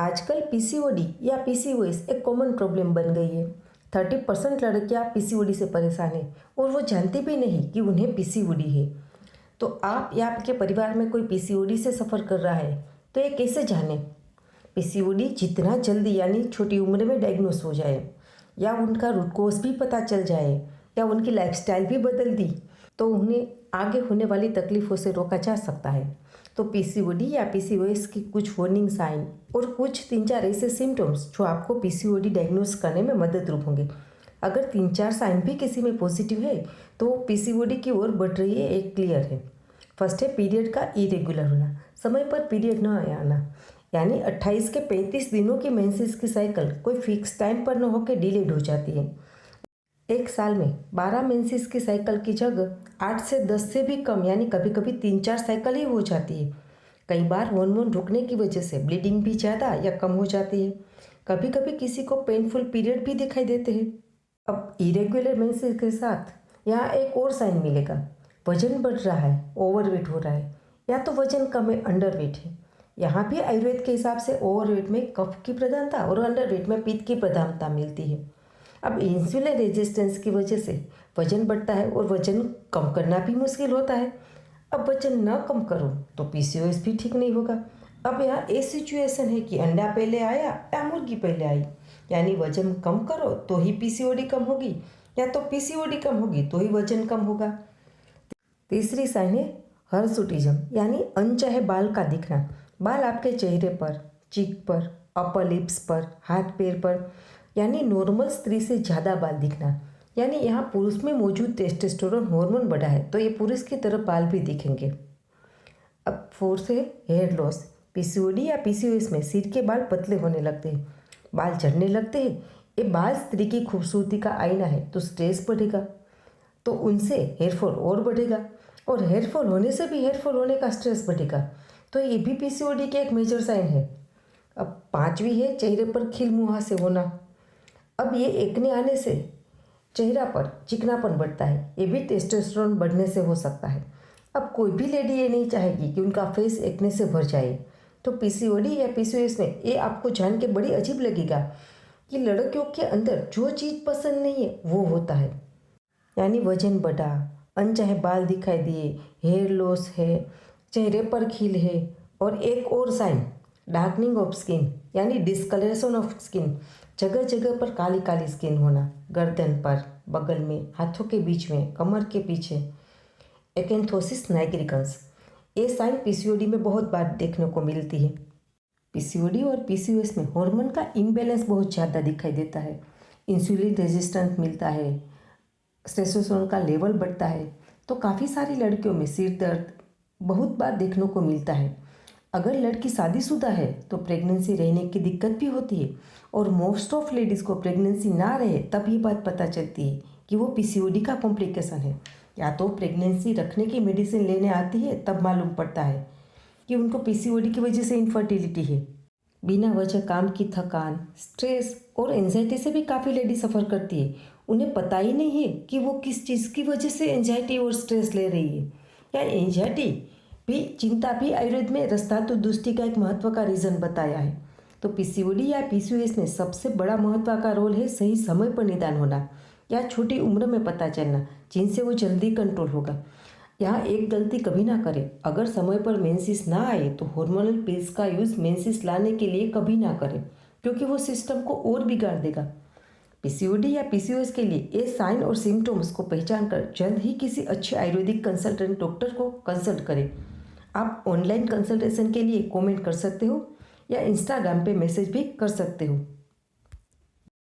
आजकल पीसीओडी या पीसीओएस एक कॉमन प्रॉब्लम बन गई है। 30% लड़कियां पीसीओडी से परेशान हैं और वो जानती भी नहीं कि उन्हें पीसीओडी है। तो आप या आपके परिवार में कोई पीसीओडी से सफ़र कर रहा है तो ये कैसे जानें? पीसीओडी जितना जल्दी यानी छोटी उम्र में डायग्नोस हो जाए या उनका रूट कॉज भी पता चल जाए या उनकी लाइफस्टाइल भी बदल दी तो उन्हें आगे होने वाली तकलीफ़ों से रोका जा सकता है। तो पीसीओडी या पीसीओएस की कुछ वार्निंग साइन और कुछ 3-4 ऐसे सिम्टम्स जो आपको पीसीओडी डायग्नोस करने में मददरूप होंगे। अगर 3-4 साइन भी किसी में पॉजिटिव है तो पीसीओडी की ओर बढ़ रही है, एक क्लियर है। फर्स्ट है पीरियड का इरेगुलर होना, समय पर पीरियड न आना, यानी 28 के 35 दिनों की मेंसेस की साइकिल कोई फिक्स टाइम पर न होकर डिलेड हो जाती है। एक साल में 12 मेंसेस की साइकिल की जगह 8 से 10 से भी कम यानी कभी कभी 3-4 साइकिल ही हो जाती है। कई बार हार्मोन रुकने की वजह से ब्लीडिंग भी ज़्यादा या कम हो जाती है। कभी कभी किसी को पेनफुल पीरियड भी दिखाई देते हैं। अब इरेगुलर मेंसेस के साथ यहाँ एक और साइन मिलेगा, वजन बढ़ रहा है, ओवरवेट हो रहा है या तो वजन कम है, अंडरवेट है। यहाँ भी आयुर्वेद के हिसाब से ओवरवेट में कफ की प्रधानता और अंडरवेट में पित्त की प्रधानता मिलती है। अब इंसुलिन रेजिस्टेंस की वजह से वजन बढ़ता है और वजन कम करना भी मुश्किल होता है। अब वजन न कम करो तो पीसीओएस भी ठीक नहीं होगा। अब यहाँ ए सिचुएशन है कि अंडा पहले आया या मुर्गी पहले आई, यानी वजन कम करो तो ही पीसीओडी कम होगी या तो पीसीओडी कम होगी तो ही वजन कम होगा। तीसरी साइन है हर्सुटिज्म, यानी अनचाहे बाल का दिखना। बाल आपके चेहरे पर, चीक पर, अपर लिप्स पर, हाथ पैर पर, यानी नॉर्मल स्त्री से ज़्यादा बाल दिखना। यानी यहाँ पुरुष में मौजूद टेस्टोस्टेरोन हार्मोन बढ़ा है तो ये पुरुष की तरह बाल भी दिखेंगे। अब फोर्थ है हेयर लॉस। पीसीओडी या पीसीओएस में सिर के बाल पतले होने लगते हैं, बाल झड़ने लगते हैं। ये बाल स्त्री की खूबसूरती का आईना है तो स्ट्रेस बढ़ेगा तो उनसे हेयरफॉल और बढ़ेगा और हेयरफॉल होने से भी हेयरफॉल होने का स्ट्रेस बढ़ेगा तो ये भी पीसीओडी के एक मेजर साइन है। अब पांचवी है चेहरे पर खिल मुहासे होना। अब ये एक्ने आने से चेहरा पर चिकनापन बढ़ता है, ये भी टेस्टोस्टेरोन बढ़ने से हो सकता है। अब कोई भी लेडी ये नहीं चाहेगी कि उनका फेस एक्ने से भर जाए। तो पीसीओडी या पीसीओएस में ये आपको जान के बड़ी अजीब लगेगा कि लड़कियों के अंदर जो चीज़ पसंद नहीं है वो होता है, यानी वजन बढ़ा, अनचाहे बाल दिखाई दिए, हेयर लॉस है, चेहरे पर खिल है और एक और साइन डार्कनिंग ऑफ स्किन, यानी डिस्कलरेशन ऑफ स्किन। जगह जगह पर काली काली स्किन होना, गर्दन पर, बगल में, हाथों के बीच में, कमर के पीछे, एकेंथोसिस नाइग्रिकन्स। ये साइन पीसीओडी में बहुत बार देखने को मिलती है। पीसीओडी और पीसीओएस में हार्मोन का इम्बैलेंस बहुत ज़्यादा दिखाई देता है, इंसुलिन रेजिस्टेंस मिलता है, टेस्टोस्टेरोन का लेवल बढ़ता है तो काफ़ी सारी लड़कियों में सिर दर्द बहुत बार देखने को मिलता है। अगर लड़की शादीशुदा है तो प्रेगनेंसी रहने की दिक्कत भी होती है और मोस्ट ऑफ लेडीज़ को प्रेगनेंसी ना रहे तब ये बात पता चलती है कि वो पीसीओडी का कॉम्प्लिकेशन है, या तो प्रेगनेंसी रखने की मेडिसिन लेने आती है तब मालूम पड़ता है कि उनको पीसीओडी की वजह से इनफर्टिलिटी है। बिना वजह काम की थकान, स्ट्रेस और एंजाइटी से भी काफ़ी लेडी सफ़र करती है। उन्हें पता ही नहीं है कि वो किस चीज़ की वजह से एंजाइटी और स्ट्रेस ले रही है। या एंजाइटी भी, चिंता भी आयुर्वेद में रसधातु दृष्टि का एक महत्व का रीज़न बताया है। तो पीसीओडी या पीसीओएस में सबसे बड़ा महत्व का रोल है सही समय पर निदान होना या छोटी उम्र में पता चलना, जिनसे वो जल्दी कंट्रोल होगा। यहाँ एक गलती कभी ना करें, अगर समय पर मेंसेस ना आए तो हार्मोनल पिल्स का यूज़ मेंसेस लाने के लिए कभी ना करें क्योंकि वो सिस्टम को और बिगाड़ देगा। पीसीओडी या पीसीओएस के लिए ये साइन और सिम्टम्स को पहचान कर जल्द ही किसी अच्छे आयुर्वेदिक कंसल्टेंट डॉक्टर को कंसल्ट करें। आप ऑनलाइन कंसल्टेशन के लिए कमेंट कर सकते हो या इंस्टाग्राम पे मैसेज भी कर सकते हो।